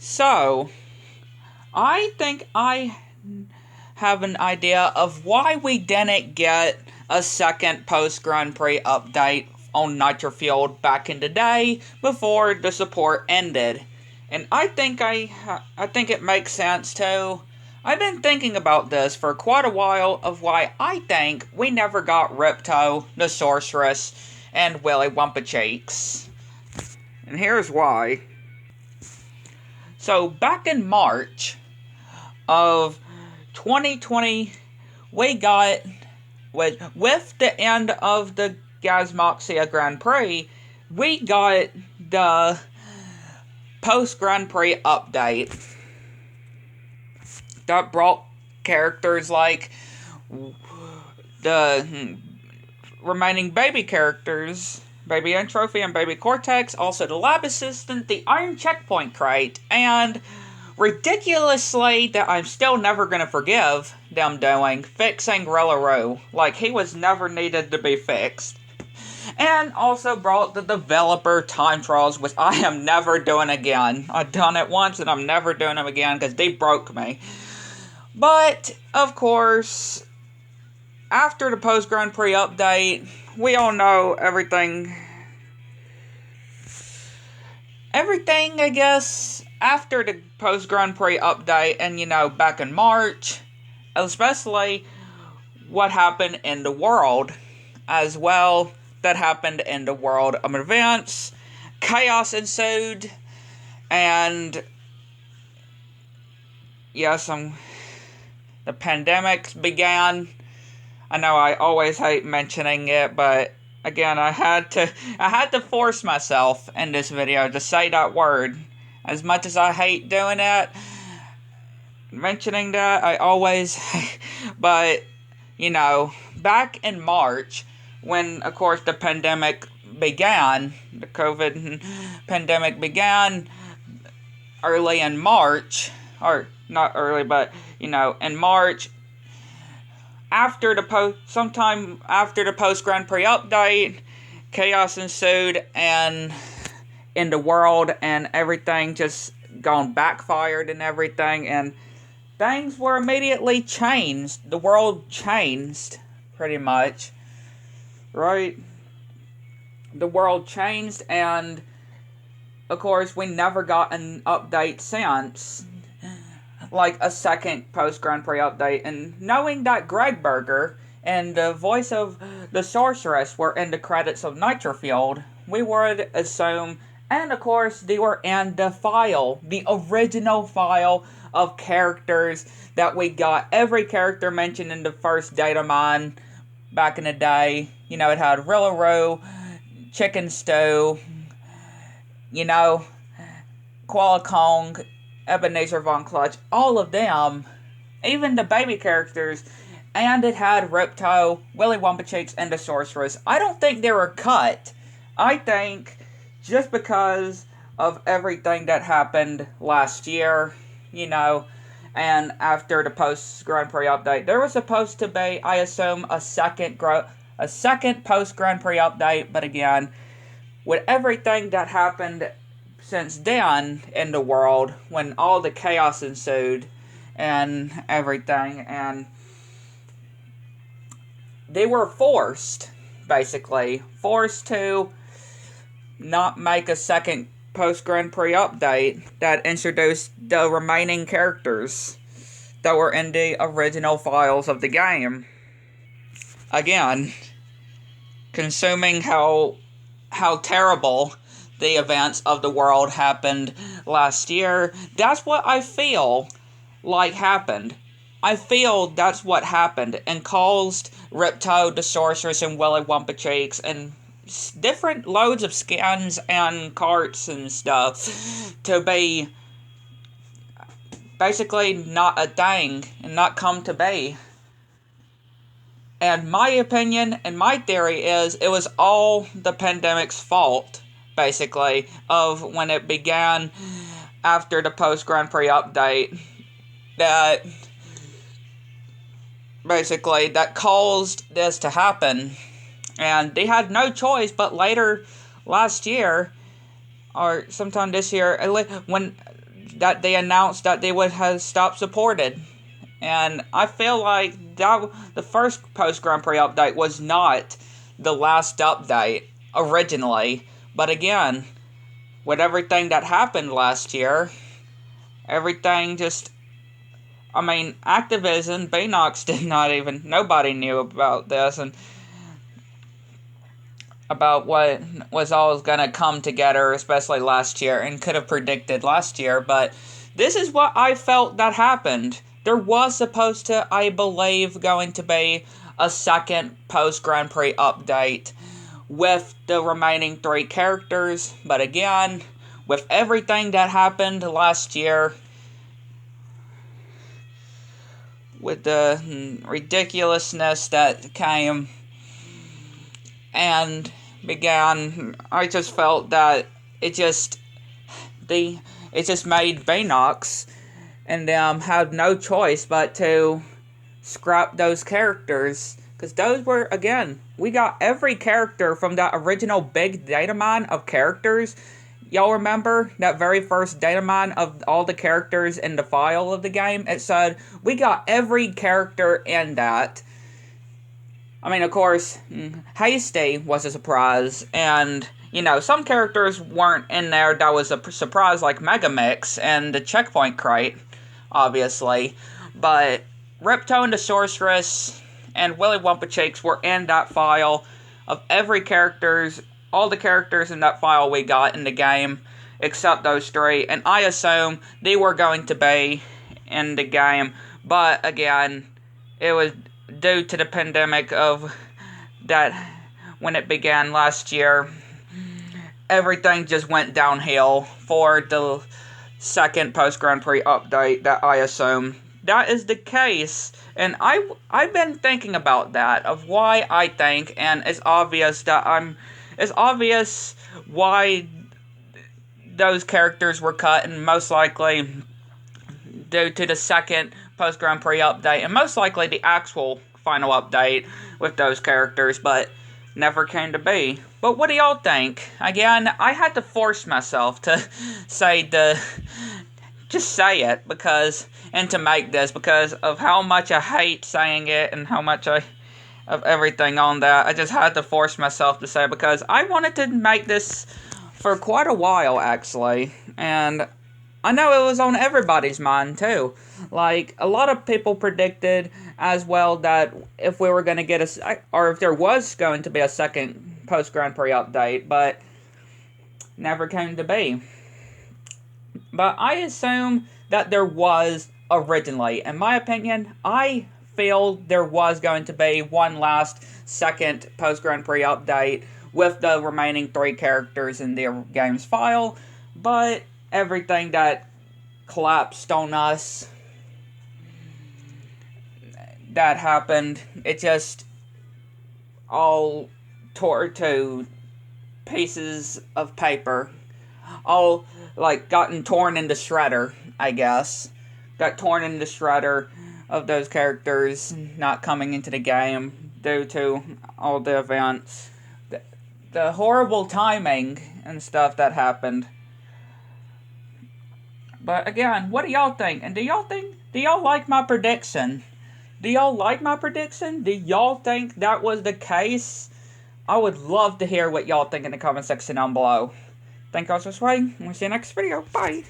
So, I think I have an idea of why we didn't get a second post Grand Prix update on Nitro Field back in the day before the support ended. And I think it makes sense too. I've been thinking about this for quite a while of why I think we never got Ripto, the Sorceress, and Willy Wumpacheeks. And here's why. So back in March of 2020, we got, with the end of the Gazmoxia Grand Prix, we got the post Grand Prix update that brought characters like the remaining baby characters, Baby and Trophy and Baby Cortex, also the lab assistant, the Iron Checkpoint Crate, and ridiculously, that I'm still never gonna forgive them doing, fixing Rillaroo. Like, he was never needed to be fixed. And also brought the developer time trials, which I am never doing again. I've done it once and I'm never doing them again because they broke me. But, of course, after the post Grand Prix update, we all know everything, I guess, after the post Grand Prix update, and back in March, especially what happened in the world as well, that happened in the world of events, chaos ensued, and yes, the pandemic began. I know I always hate mentioning it, but again, I had to force myself in this video to say that word. As much as I hate doing it, mentioning that, I always, but, back in March, when, of course, the pandemic began, the COVID pandemic began early in March, or not early, but, in March, sometime after the post Grand Prix update, chaos ensued and in the world, and everything just gone backfired and everything, and things were immediately changed. The world changed, pretty much, right? The world changed, and of course, we never got an update since, like a second post Grand Prix update. And knowing that Greg Berger and the voice of the Sorceress were in the credits of Nitro Field, we would assume, and of course, they were in the file, the original file of characters that we got. Every character mentioned in the first data mine back in the day. It had Rillaroo, Chicken Stew, Koala Kong, Ebenezer Von Clutch, all of them, even the baby characters, and it had Ripto, Willy Wumpacheeks, and the Sorceress. I don't think they were cut. I think just because of everything that happened last year, and after the post Grand Prix update, there was supposed to be, I assume, a second post Grand Prix update. But again, with everything that happened since then in the world, when all the chaos ensued and everything, and they were forced to not make a second post Grand Prix update that introduced the remaining characters that were in the original files of the game. Again, consuming how terrible the events of the world happened last year. That's what I feel like happened. I feel that's what happened and caused Ripto, the Sorceress, and Willy Wumpacheeks, and different loads of skins and carts and stuff to be basically not a thing and not come to be. And my opinion and my theory is it was all the pandemic's fault, basically, of when it began after the post Grand Prix update, that basically that caused this to happen. And they had no choice, but later last year, or sometime this year, when that they announced that they would have stopped supported. And I feel like the first post Grand Prix update was not the last update originally. But again, with everything that happened last year, everything just... I mean, Activision, Beanox did not even... Nobody knew about this and about what was always going to come together, especially last year, and could have predicted last year. But this is what I felt that happened. There was supposed to, I believe, going to be a second post-Grand Prix update with the remaining 3 characters. But again, with everything that happened last year, with the ridiculousness that came and began, I just felt that it just made Beanox and them had no choice but to scrap those characters. Because those were, again, we got every character from that original big data mine of characters. Y'all remember that very first data mine of all the characters in the file of the game? It said, we got every character in that. I mean, of course, Hasty was a surprise, and, you know, some characters weren't in there that was a surprise, like Megamix and the Checkpoint Crate, obviously, but Ripto and the Sorceress and Willy Wumpa Cheeks were in that file of every characters, all the characters in that file we got in the game, except those 3, and I assume they were going to be in the game, but again, it was due to the pandemic of that when it began last year, everything just went downhill for the second post-Grand Prix update that I assume that is the case. And I've been thinking about that, of why I think, and it's obvious why those characters were cut, and most likely due to the second post-Grand Prix update, and most likely the actual final update with those characters, but never came to be. But what do y'all think? Again, I had to force myself to just say it, and to make this, because of how much I hate saying it, and how much of everything on that. I just had to force myself to say it, because I wanted to make this for quite a while, actually, and I know it was on everybody's mind, too. Like, a lot of people predicted as well that if we were going to get or if there was going to be a second post-Grand Prix update, but never came to be. But I assume that there was originally. In my opinion, I feel there was going to be one last second post-Grand Prix update with the remaining 3 characters in the game's file, but everything that collapsed on us that happened, it just all tore to pieces of paper. All, like, gotten torn into shredder, I guess. Got torn into shredder of those characters not coming into the game due to all the events. The horrible timing and stuff that happened. But again, what do y'all think? And do y'all like my prediction? Do y'all like my prediction? Do y'all think that was the case? I would love to hear what y'all think in the comment section down below. Thank y'all for watching. We'll see you next video. Bye.